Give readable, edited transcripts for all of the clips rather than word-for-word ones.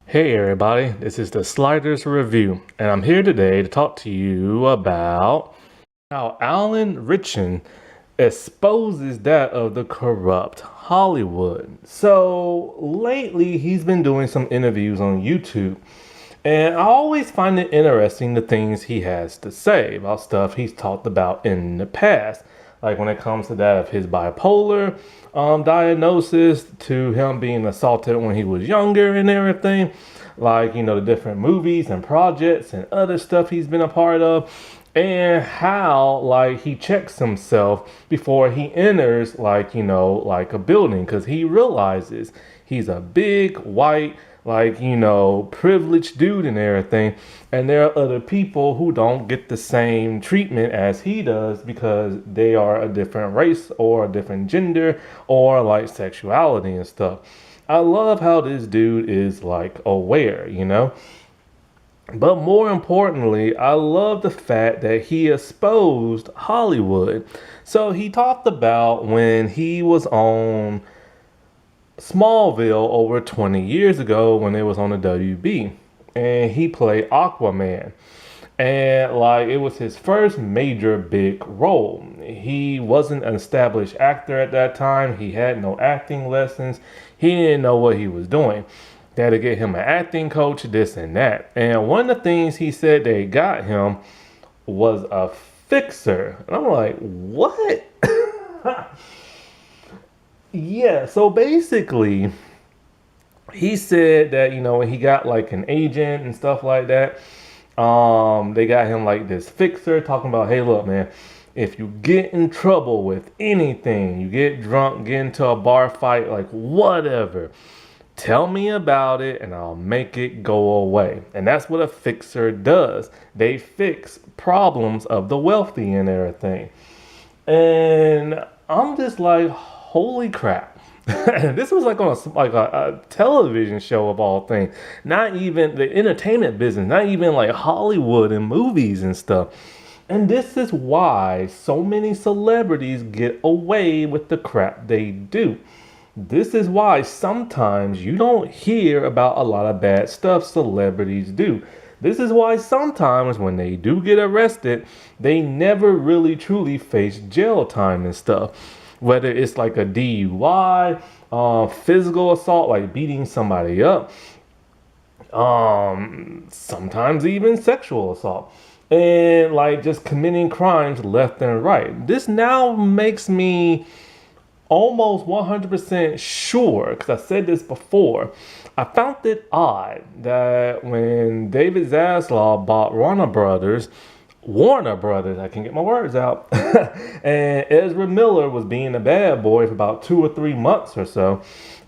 Hey everybody, this is the Sliders Review, and I'm here today to talk to you about how Alan Ritchson exposes that of the corrupt Hollywood. So lately he's been doing some interviews on YouTube, and I always find it interesting the things he has to say about stuff he's talked about in the past. Like when it comes to that of his bipolar diagnosis, to him being assaulted when he was younger and everything. Like, the different movies and projects and other stuff he's been a part of. And how, like, he checks himself before he enters, like a building. Because he realizes he's a big, white, privileged dude and everything. And there are other people who don't get the same treatment as he does because they are a different race or a different gender or like sexuality and stuff. I love how this dude is like aware. But more importantly, I love the fact that he exposed Hollywood. So he talked about when he was on Smallville over 20 years ago when it was on the WB, and he played Aquaman. And like it was his first major big role. He wasn't an established actor at that time. He had no acting lessons. He didn't know what he was doing. They had to get him an acting coach, this and that. And one of the things he said they got him was a fixer. And I'm like, what? Yeah, so basically, he said that, when he got like an agent and stuff like that, they got him like this fixer talking about, hey, look, man, if you get in trouble with anything, you get drunk, get into a bar fight, like whatever, tell me about it and I'll make it go away. And that's what a fixer does. They fix problems of the wealthy and everything. And I'm just like, holy crap. This was like on a television show of all things. Not even the entertainment business, not even like Hollywood and movies and stuff. And this is why so many celebrities get away with the crap they do. This is why sometimes you don't hear about a lot of bad stuff celebrities do. This is why sometimes when they do get arrested, they never really truly face jail time and stuff. Whether it's like a DUI, physical assault, like beating somebody up, sometimes even sexual assault, and like just committing crimes left and right. This now makes me almost 100% sure, because I said this before, I found it odd that when David Zaslav bought Warner Brothers, I can get my words out, and Ezra Miller was being a bad boy for about 2 or 3 months or so,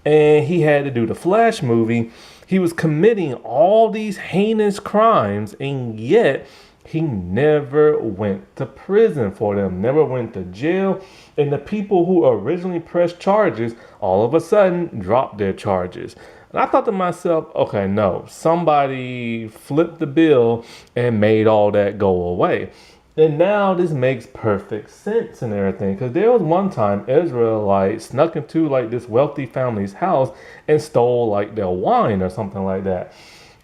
and he had to do the Flash movie. He was committing all these heinous crimes, and yet he never went to prison for them, never went to jail. And the people who originally pressed charges all of a sudden dropped their charges. And I thought to myself, okay, no, somebody flipped the bill and made all that go away. And now this makes perfect sense and everything. Because there was one time Ezra like snuck into like this wealthy family's house and stole like their wine or something like that.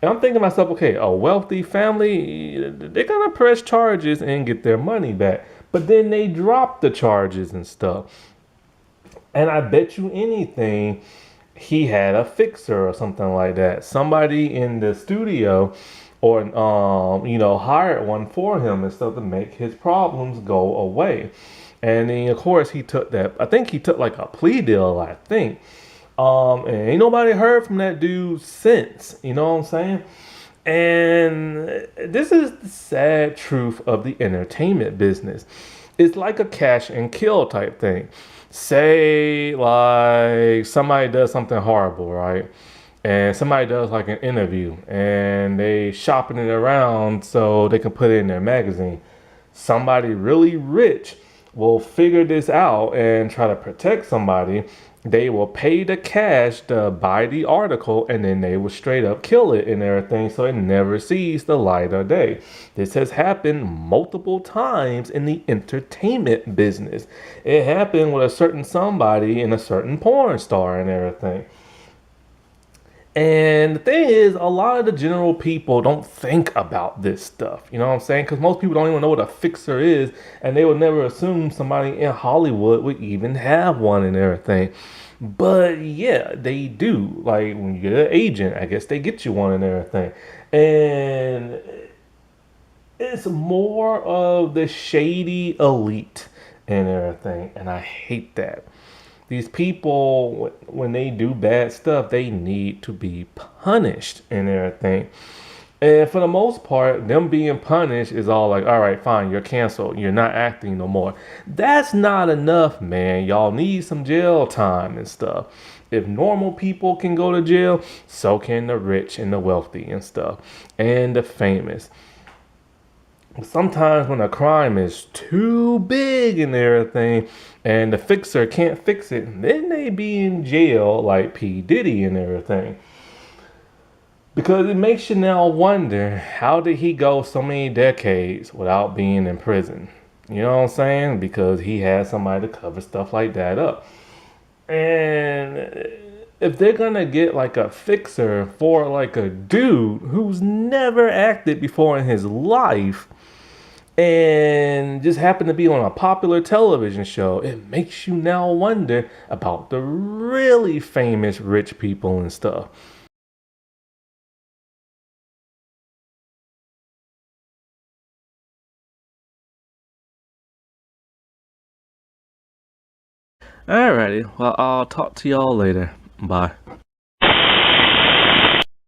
And I'm thinking to myself, okay, a wealthy family, they're going to press charges and get their money back. But then they drop the charges and stuff. And I bet you anything, he had a fixer or something like that. Somebody in the studio or, hired one for him and stuff to make his problems go away. And then, of course, he took like a plea deal, I think. And ain't nobody heard from that dude since, you know what I'm saying? And this is the sad truth of the entertainment business. It's like a cash and kill type thing. Say like somebody does something horrible, right? And somebody does like an interview and they shopping it around so they can put it in their magazine. Somebody really rich will figure this out and try to protect somebody. They will pay the cash to buy the article and then they will straight up kill it and everything so it never sees the light of day. This has happened multiple times in the entertainment business. It happened with a certain somebody and a certain porn star and everything. And the thing is, a lot of the general people don't think about this stuff. You know what I'm saying? Because most people don't even know what a fixer is, and they would never assume somebody in Hollywood would even have one and everything. But yeah, they do. Like when you get an agent, I guess they get you one and everything. And it's more of the shady elite and everything. And I hate that. These people, when they do bad stuff, they need to be punished and everything. And for the most part, them being punished is all like, all right, fine, you're canceled. You're not acting no more. That's not enough, man. Y'all need some jail time and stuff. If normal people can go to jail, so can the rich and the wealthy and stuff, and the famous. Sometimes when a crime is too big and everything, and the fixer can't fix it, then they be in jail like P. Diddy and everything. Because it makes you now wonder, how did he go so many decades without being in prison? You know what I'm saying? Because he had somebody to cover stuff like that up. And if they're gonna get like a fixer for like a dude who's never acted before in his life and just happened to be on a popular television show, it makes you now wonder about the really famous rich people and stuff. Alrighty, well, I'll talk to y'all later. Bye.